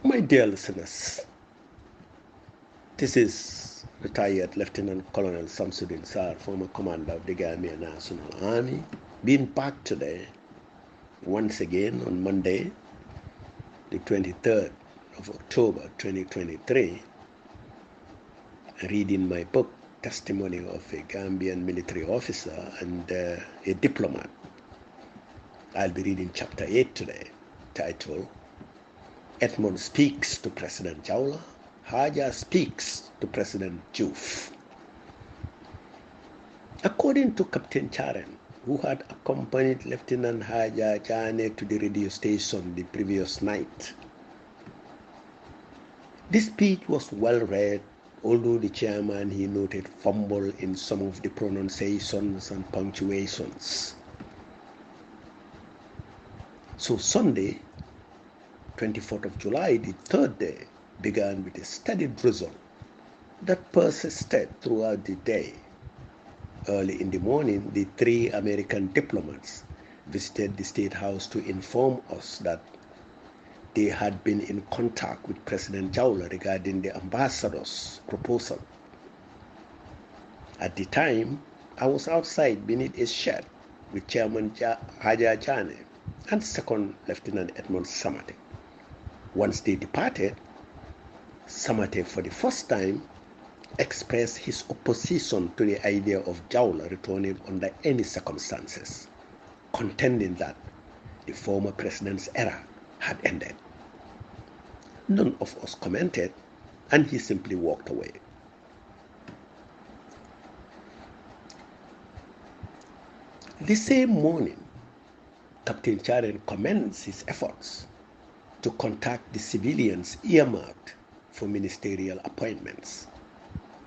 My dear listeners, this is retired Lieutenant Colonel Samsudeen Sarr, former commander of the Gambian National Army, being back today, once again on Monday, the 23rd of October 2023, reading my book, Testimony of a Gambian Military Officer and a Diplomat. I'll be reading chapter 8 today, titled Edmund Speaks to President Jawla, Haja Speaks to President Juf. According to Captain Charen, who had accompanied Lieutenant Haja Jane to the radio station the previous night, this speech was well read, although the chairman, he noted, fumble in some of the pronunciations and punctuations. So Sunday, 24th of July, the third day, began with a steady drizzle that persisted throughout the day. Early in the morning, the three American diplomats visited the State House to inform us that they had been in contact with President Jawla regarding the ambassador's proposal. At the time, I was outside beneath a shed with Chairman Haja Jane and Second Lieutenant Edmund Samate. Once they departed, Samate, for the first time, expressed his opposition to the idea of Jawla returning under any circumstances, contending that the former president's era had ended. None of us commented, and he simply walked away. The same morning, Captain Charen commenced his efforts to contact the civilians earmarked for ministerial appointments.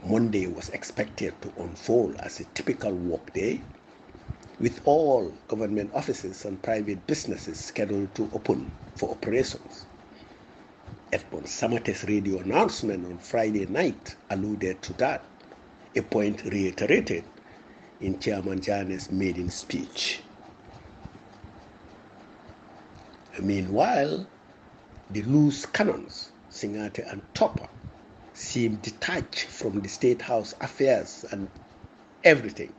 Monday was expected to unfold as a typical work day, with all government offices and private businesses scheduled to open for operations. Edmund Samate's radio announcement on Friday night alluded to that, a point reiterated in Chairman Jane's maiden speech. Meanwhile, the loose cannons, Singate and Topper, seemed detached from the State House affairs and everything.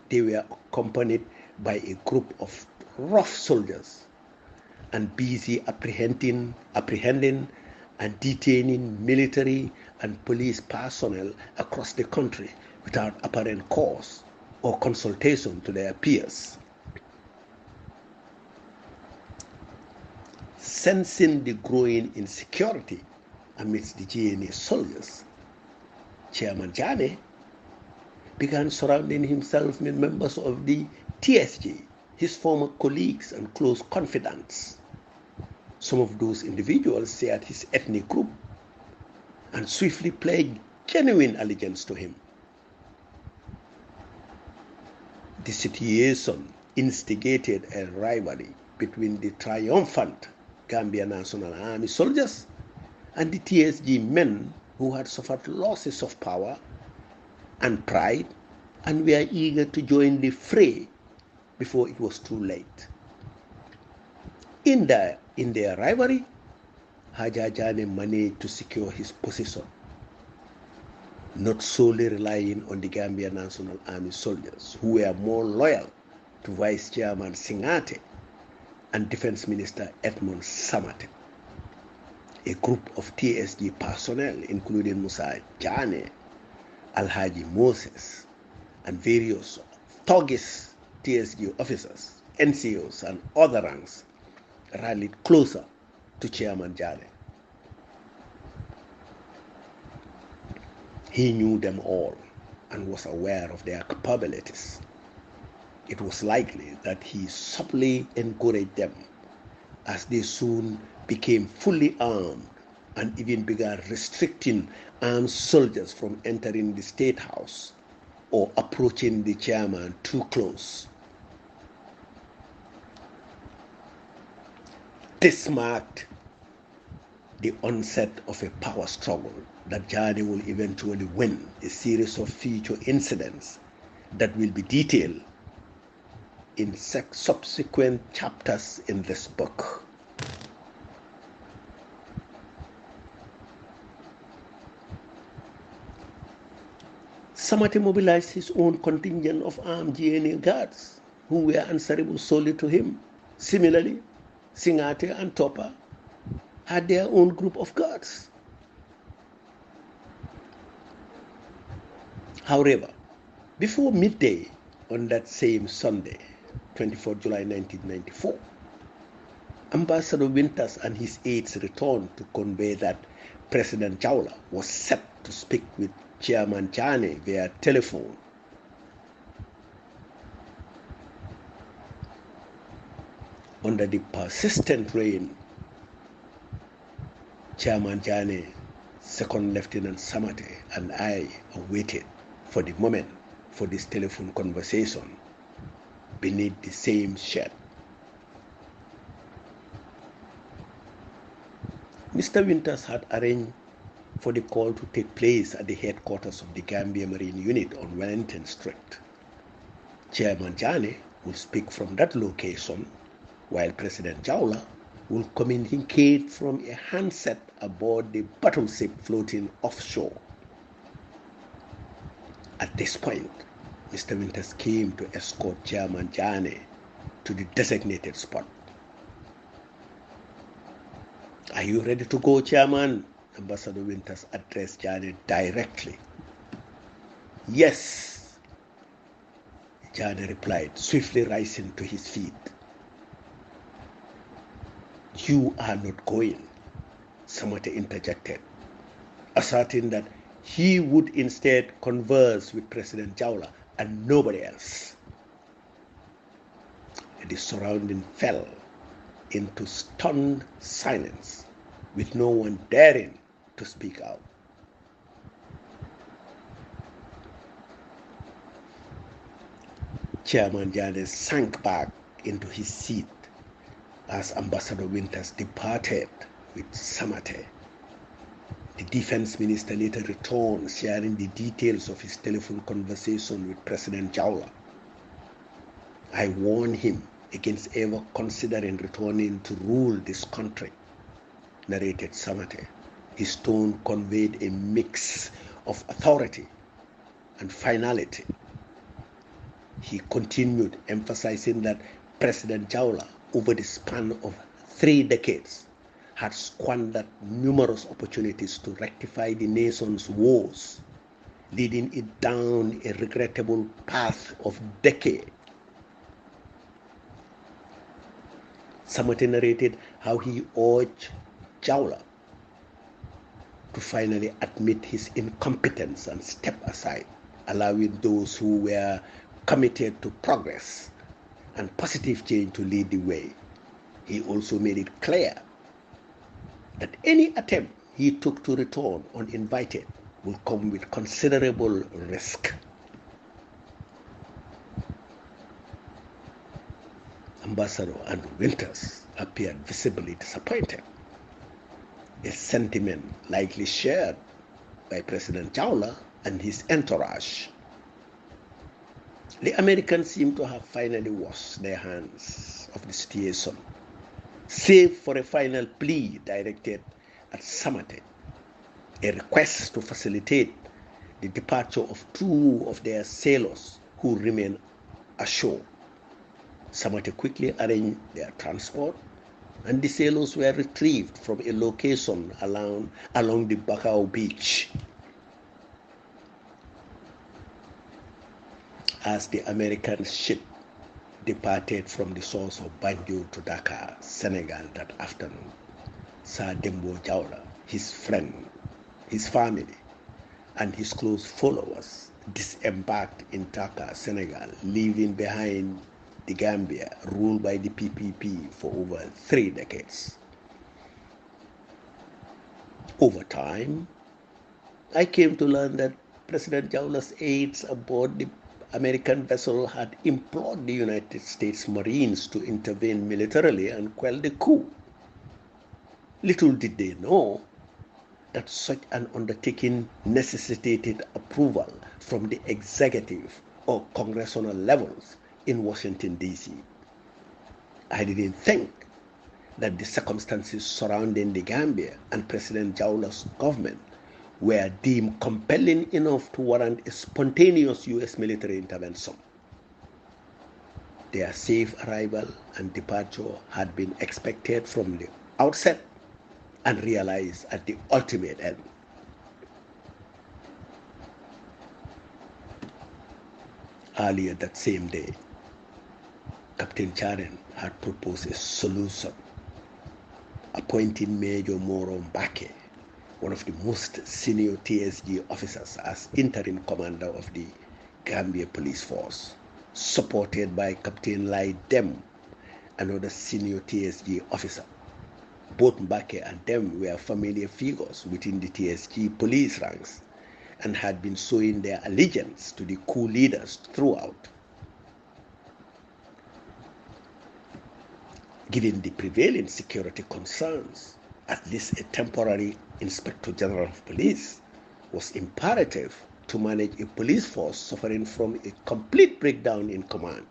They were accompanied by a group of rough soldiers and busy apprehending and detaining military and police personnel across the country without apparent cause or consultation to their peers. Sensing the growing insecurity amidst the GNA soldiers, Chairman Jane began surrounding himself with members of the TSG, his former colleagues and close confidants. Some of those individuals shared his ethnic group and swiftly pledged genuine allegiance to him. The situation instigated a rivalry between the triumphant Gambian National Army soldiers and the TSG men who had suffered losses of power and pride and were eager to join the fray before it was too late. In their rivalry, Haja Jane managed to secure his position, not solely relying on the Gambian National Army soldiers, who were more loyal to Vice Chairman Singate and Defense Minister Edmund Samate. A group of TSG personnel, including Musa Jane, Alhaji Moses, and various Togis TSG officers, NCOs, and other ranks, rallied closer to Chairman Jane. He knew them all and was aware of their capabilities. It was likely that he subtly encouraged them, as they soon became fully armed and even began restricting armed soldiers from entering the State House or approaching the chairman too close. This marked the onset of a power struggle that Jane will eventually win, a series of future incidents that will be detailed in subsequent chapters in this book. Samate mobilized his own contingent of armed GNA guards who were answerable solely to him. Similarly, Singate and Topa had their own group of guards. However, before midday on that same Sunday, 24 July 1994, Ambassador Winters and his aides returned to convey that President Jawla was set to speak with Chairman Jane via telephone. Under the persistent rain, Chairman Jane, Second Lieutenant Samate, and I awaited for the moment for this telephone conversation beneath the same shed. Mr. Winters had arranged for the call to take place at the headquarters of the Gambia Marine Unit on Wellington Street. Chairman Jane will speak from that location, while President Jawla will communicate from a handset aboard the battleship floating offshore. At this point, Mr. Winters came to escort Chairman Jane to the designated spot. "Are you ready to go, Chairman?" Ambassador Winters addressed Jane directly. "Yes," Jane replied, swiftly rising to his feet. "You are not going," Samate interjected, asserting that he would instead converse with President Jawla and nobody else. The surrounding fell into stunned silence, with no one daring to speak out. Chairman Jane sank back into his seat as Ambassador Winters departed with Samate. The defense minister later returned, sharing the details of his telephone conversation with President Jawla. "I warned him against ever considering returning to rule this country," narrated Samate. His tone conveyed a mix of authority and finality. He continued, emphasizing that President Jawla, over the span of 3 decades, had squandered numerous opportunities to rectify the nation's woes, leading it down a regrettable path of decay. Samate narrated how he urged Jawla to finally admit his incompetence and step aside, allowing those who were committed to progress and positive change to lead the way. He also made it clear that any attempt he took to return uninvited will come with considerable risk. Ambassador and Winters appeared visibly disappointed, a sentiment likely shared by President Jawla and his entourage. The Americans seem to have finally washed their hands of the situation, save for a final plea directed at Samate, a request to facilitate the departure of 2 of their sailors who remain ashore. Samate quickly arranged their transport, and the sailors were retrieved from a location along the Bacau beach. As the American ship departed from the shores of Banjul to Dakar, Senegal that afternoon, Sir Dembo Jawla, his friend, his family, and his close followers disembarked in Dakar, Senegal, leaving behind the Gambia, ruled by the PPP for over 3 decades. Over time, I came to learn that President Jawla's aides aboard the American vessel had implored the United States Marines to intervene militarily and quell the coup. Little did they know that such an undertaking necessitated approval from the executive or congressional levels in Washington, D.C. I didn't think that the circumstances surrounding the Gambia and President Jawla's government were deemed compelling enough to warrant a spontaneous U.S. military intervention. Their safe arrival and departure had been expected from the outset and realized at the ultimate end. Earlier that same day, Captain Charen had proposed a solution, appointing Major Moro Mbake, one of the most senior TSG officers, as interim commander of the Gambia Police Force, supported by Captain Lai Dem, another senior TSG officer. Both Mbake and Dem were familiar figures within the TSG police ranks and had been showing their allegiance to the coup leaders throughout. Given the prevailing security concerns, at least a temporary Inspector General of Police was imperative to manage a police force suffering from a complete breakdown in command.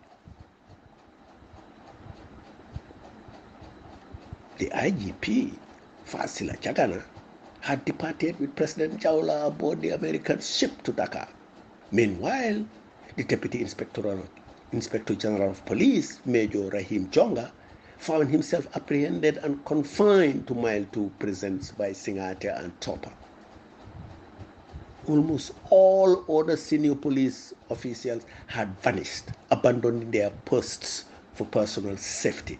The IGP, Fasila Chagana, had departed with President Jaula aboard the American ship to Dakar. Meanwhile, the Deputy Inspector General of Police, Major Rahim Jonga, found himself apprehended and confined to Mile 2 prisons by Singate and Topper. Almost all other senior police officials had vanished, abandoning their posts for personal safety.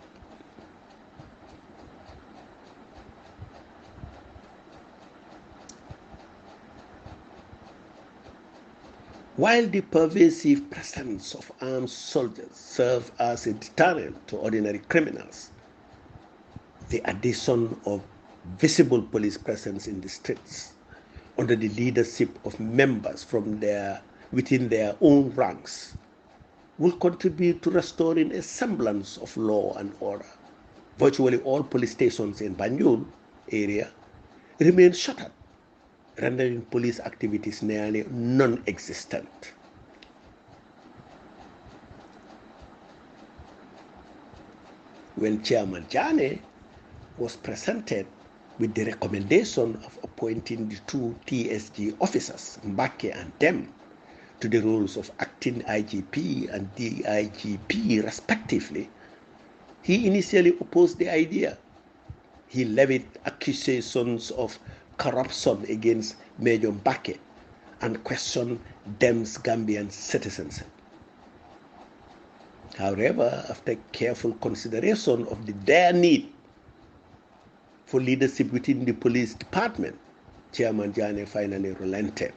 While the pervasive presence of armed soldiers served as a deterrent to ordinary criminals, the addition of visible police presence in the streets under the leadership of members from within their own ranks will contribute to restoring a semblance of law and order. Virtually all police stations in Banjul area remain shuttered, rendering police activities nearly non-existent. When Chairman Jane was presented with the recommendation of appointing the two TSG officers, Mbake and Dem, to the roles of acting IGP and DIGP respectively, he initially opposed the idea. He levied accusations of corruption against Major Mbake and questioned Dem's Gambian citizenship. However, after careful consideration of their need for leadership within the police department, Chairman Jane finally relented,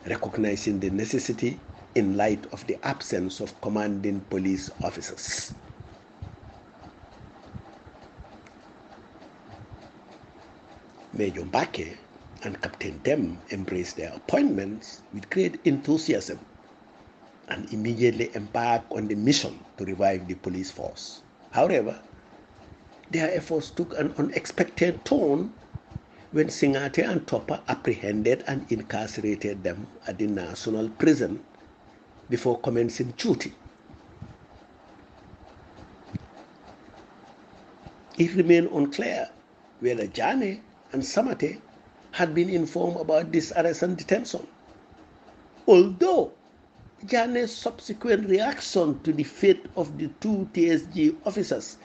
recognizing the necessity in light of the absence of commanding police officers. Major Mbake and Captain Dem embraced their appointments with great enthusiasm and immediately embarked on the mission to revive the police force. However, their efforts took an unexpected turn when Singate and Topper apprehended and incarcerated them at the National Prison before commencing duty. It remained unclear whether Jane and Samate had been informed about this arrest and detention, although Jane's subsequent reaction to the fate of the two TSG officers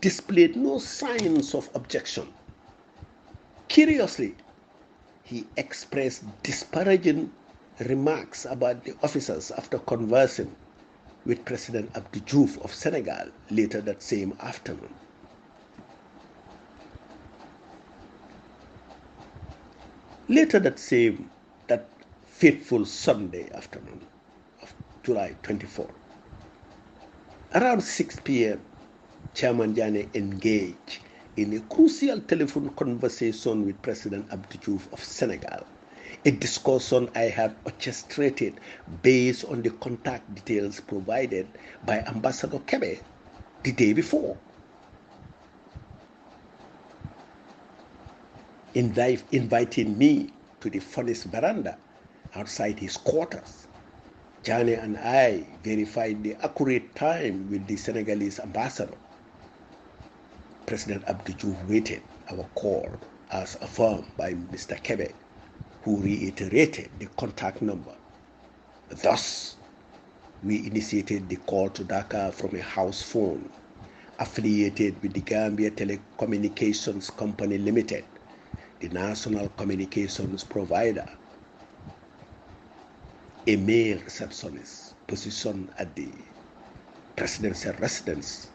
displayed no signs of objection. Curiously, he expressed disparaging remarks about the officers after conversing with President Abdou Diouf of Senegal later that same afternoon. Later that fateful Sunday afternoon of July 24, around 6 p.m., Chairman Jane engaged in a crucial telephone conversation with President Abdou Diouf of Senegal, a discussion I had orchestrated based on the contact details provided by Ambassador Kebe the day before. Inviting me to the furnace veranda outside his quarters, Jane and I verified the accurate time with the Senegalese ambassador. President Abdou Diouf waited our call as affirmed by Mr. Kebe who reiterated the contact number. Thus, we initiated the call to Dhaka from a house phone affiliated with the Gambia Telecommunications Company Limited, the national communications provider. A male receptionist positioned at the presidential residence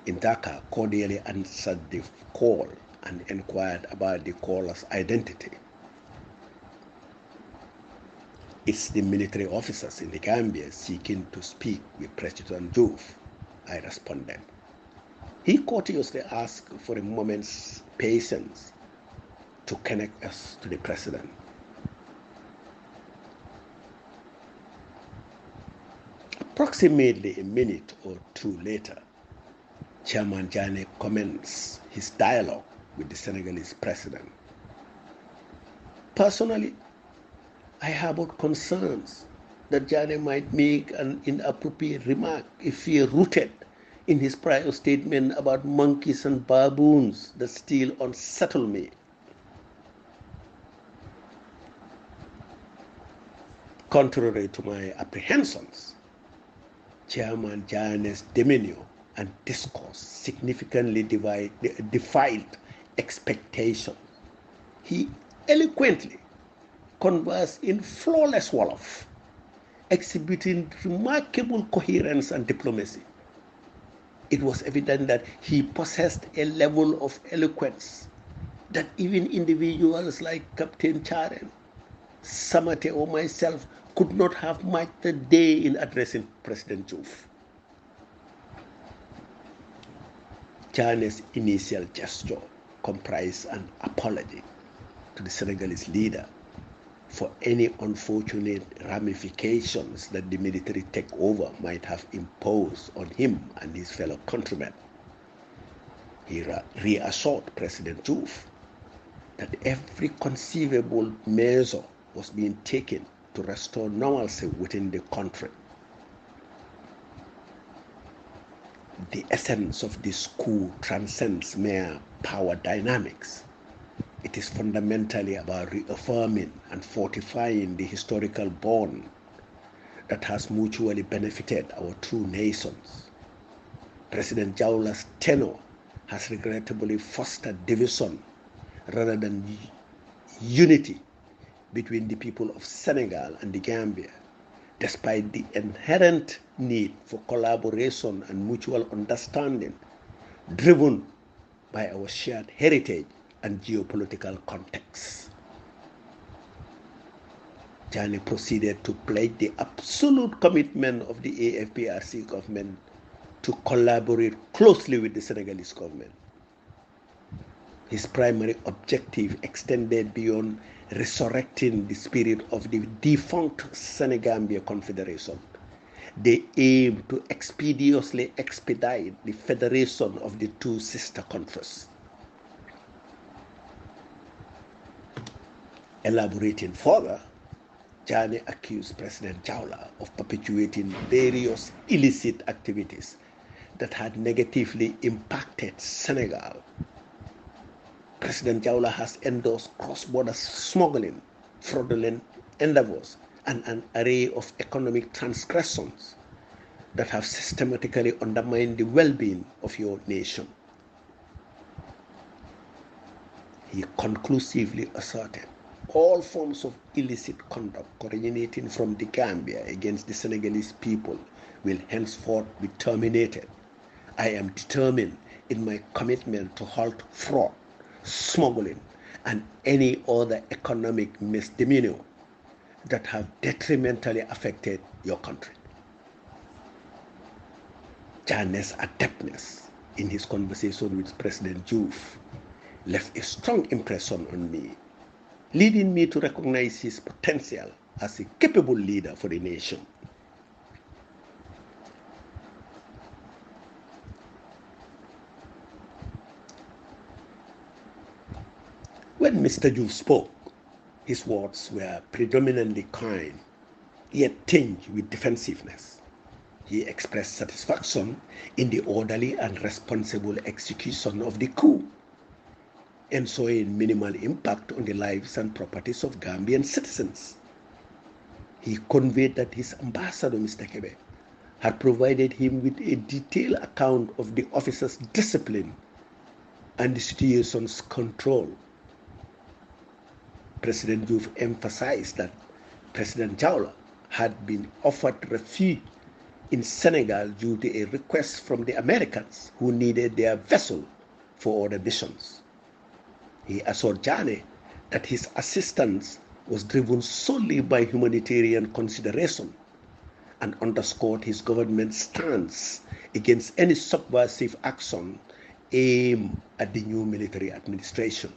in Dhaka cordially answered the call and inquired about the caller's identity. It's the military officers in the Gambia seeking to speak with President Diouf, I responded. He courteously asked for a moment's patience to connect us to the president. Approximately a minute or two later, Chairman Jane commenced his dialogue with the Senegalese president. Personally, I harbored concerns that Jane might make an inappropriate remark if he rooted in his prior statement about monkeys and baboons that still unsettle me. Contrary to my apprehensions, Chairman Jane's demeanor and discourse significantly defied expectation. He eloquently conversed in flawless Wolof, exhibiting remarkable coherence and diplomacy. It was evident that he possessed a level of eloquence that even individuals like Captain Charen, Samate, or myself could not have matched the day in addressing President Diouf. Jane's initial gesture comprised an apology to the Senegalese leader for any unfortunate ramifications that the military takeover might have imposed on him and his fellow countrymen. He reassured President Diouf that every conceivable measure was being taken to restore normalcy within the country. The essence of this coup transcends mere power dynamics. It is fundamentally about reaffirming and fortifying the historical bond that has mutually benefited our two nations. President Jawla's tenure has regrettably fostered division rather than unity between the people of Senegal and the Gambia, despite the inherent need for collaboration and mutual understanding driven by our shared heritage and geopolitical context. Jane proceeded to pledge the absolute commitment of the AFPRC government to collaborate closely with the Senegalese government. His primary objective extended beyond resurrecting the spirit of the defunct Senegambia Confederation. They aimed to expeditiously expedite the federation of the two sister countries. Elaborating further, Jane accused President Jawla of perpetuating various illicit activities that had negatively impacted Senegal. President Jawla has endorsed cross-border smuggling, fraudulent endeavors, and an array of economic transgressions that have systematically undermined the well-being of your nation. He conclusively asserted all forms of illicit conduct originating from the Gambia against the Senegalese people will henceforth be terminated. I am determined in my commitment to halt fraud, smuggling, and any other economic misdemeanor that have detrimentally affected your country. Jane's adeptness in his conversation with President Diouf left a strong impression on me, leading me to recognize his potential as a capable leader for the nation. When Mr. Diouf spoke, his words were predominantly kind, yet tinged with defensiveness. He expressed satisfaction in the orderly and responsible execution of the coup. ensuring minimal impact on the lives and properties of Gambian citizens. He conveyed that his ambassador, Mr. Kebe, had provided him with a detailed account of the officer's discipline and the situation's control. President Diouf emphasized that President Jawla had been offered refuge in Senegal due to a request from the Americans who needed their vessel for other missions. He assured Jane that his assistance was driven solely by humanitarian consideration and underscored his government's stance against any subversive action aimed at the new military administration.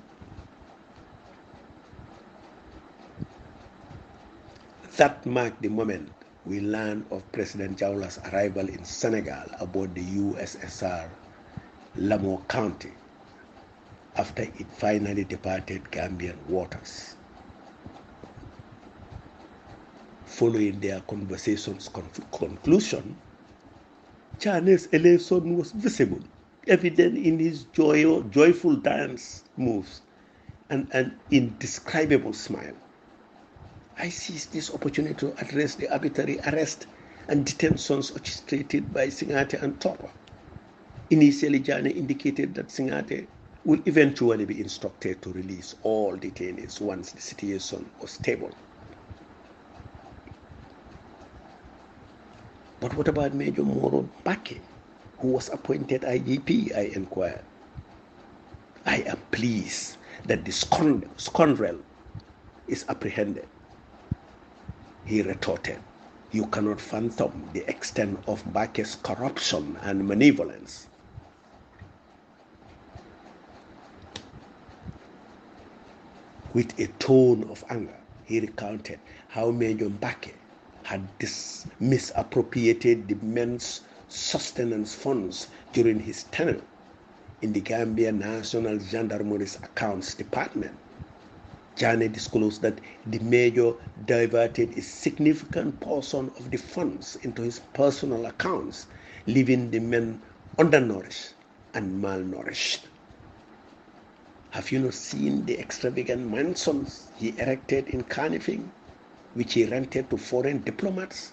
That marked the moment we learned of President Jawla's arrival in Senegal aboard the USSR Lamour County after it finally departed Gambian waters. Following their conversation's conclusion, Chane's elation was visible, evident in his joyful dance moves and an indescribable smile. I seized this opportunity to address the arbitrary arrest and detentions orchestrated by Singate and Topper. Initially, Jane indicated that Singate will eventually be instructed to release all detainees once the situation was stable. But what about Major Moro Bake, who was appointed IGP? I inquired. I am pleased that the scoundrel is apprehended, he retorted. You cannot fathom the extent of Bake's corruption and malevolence. With a tone of anger, he recounted how Major Bake had misappropriated the men's sustenance funds during his tenure in the Gambia National Gendarmerie's Accounts Department. Jane disclosed that the major diverted a significant portion of the funds into his personal accounts, leaving the men undernourished and malnourished. Have you not seen the extravagant mansions he erected in Carnifing, which he rented to foreign diplomats?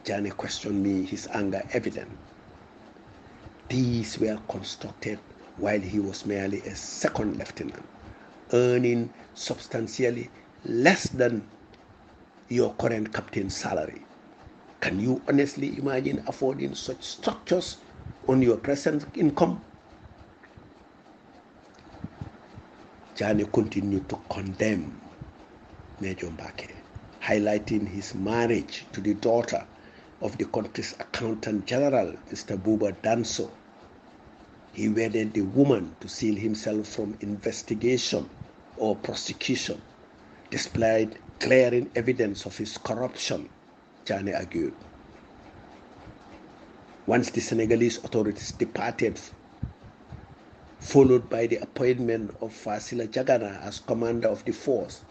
Jane questioned me, his anger evident. These were constructed while he was merely a second lieutenant, earning substantially less than your current captain's salary. Can you honestly imagine affording such structures on your present income? Jane continued to condemn Major Mbake, highlighting his marriage to the daughter of the country's accountant general, Mr. Buba Danso. He wedded the woman to seal himself from investigation or prosecution, despite glaring evidence of his corruption, Jane argued. Once the Senegalese authorities departed, followed by the appointment of Fasila Jagana as commander of the force,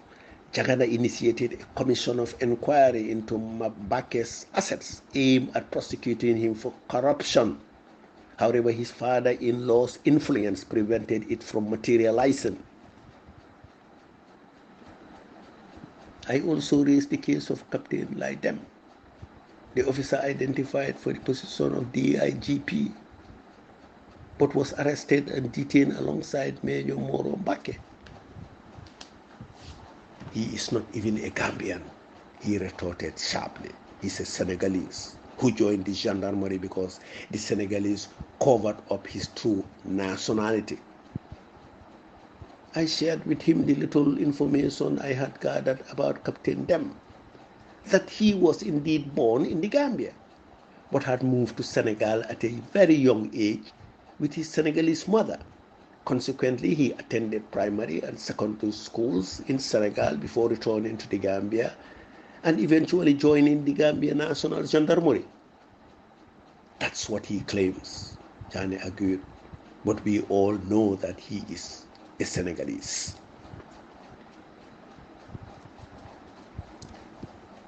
Jagana initiated a commission of inquiry into Mbake's assets aimed at prosecuting him for corruption. However, his father-in-law's influence prevented it from materializing. I also raised the case of Captain Laidem, the officer identified for the position of DIGP, but was arrested and detained alongside Major Moro Mbake. He is not even a Gambian, he retorted sharply. He's a Senegalese who joined the gendarmerie because the Senegalese covered up his true nationality. I shared with him the little information I had gathered about Captain Dem, that he was indeed born in the Gambia, but had moved to Senegal at a very young age with his Senegalese mother. Consequently, he attended primary and secondary schools in Senegal before returning to the Gambia and eventually joining the Gambia National Gendarmerie. That's what he claims, Jane agreed, but we all know that he is a Senegalese.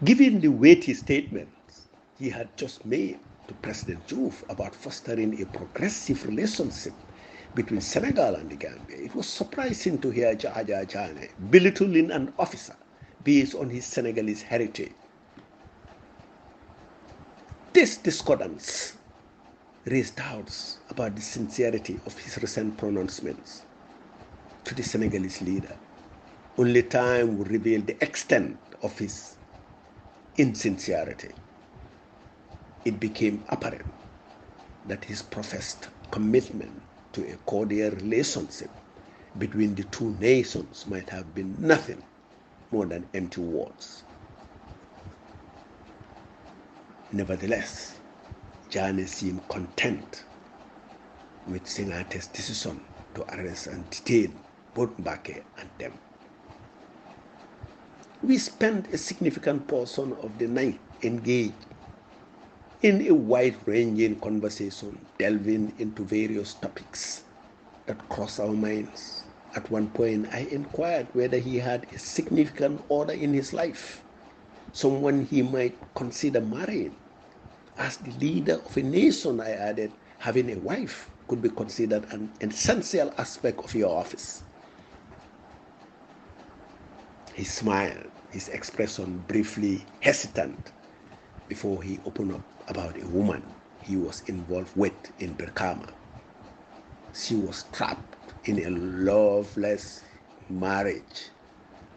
Given the weighty statements he had just made to President Diouf about fostering a progressive relationship between Senegal and the Gambia. It was surprising to hear Yahya Jammeh belittling an officer based on his Senegalese heritage. This discordance raised doubts about the sincerity of his recent pronouncements to the Senegalese leader. Only time would reveal the extent of his insincerity. It became apparent that his professed commitment to a cordial relationship between the two nations might have been nothing more than empty words. Nevertheless, Jammeh seemed content with Singate's decision to arrest and detain both Mbake and them. We spent a significant portion of the night engaged in a wide-ranging conversation, delving into various topics that crossed our minds. At one point, I inquired whether he had a significant other in his life, someone he might consider marrying. As the leader of a nation, I added, having a wife could be considered an essential aspect of your office. He smiled, his expression briefly hesitant, before he opened up about a woman he was involved with in Brikama. She was trapped in a loveless marriage,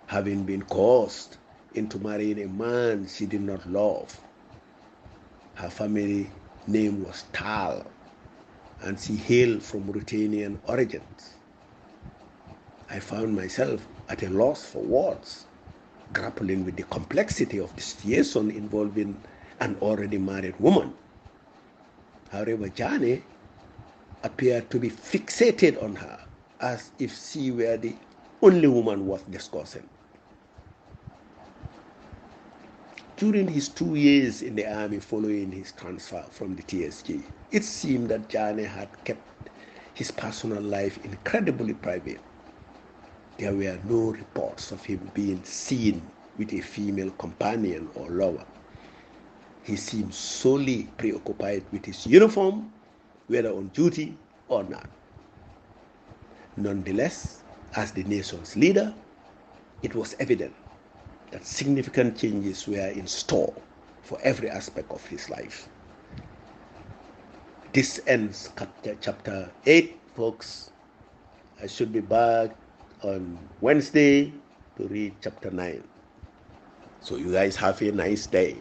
having been coerced into marrying a man she did not love. Her family name was Tal, and she hailed from Mauritanian origins. I found myself at a loss for words, grappling with the complexity of the situation involving an already married woman. However, Jammeh appeared to be fixated on her, as if she were the only woman worth discussing. During his 2 years in the army following his transfer from the TSG, it seemed that Jammeh had kept his personal life incredibly private. There were no reports of him being seen with a female companion or lover. He seemed solely preoccupied with his uniform, whether on duty or not. Nonetheless, as the nation's leader, it was evident that significant changes were in store for every aspect of his life. This ends chapter 8, folks. I should be back on Wednesday to read chapter 9. So you guys have a nice day.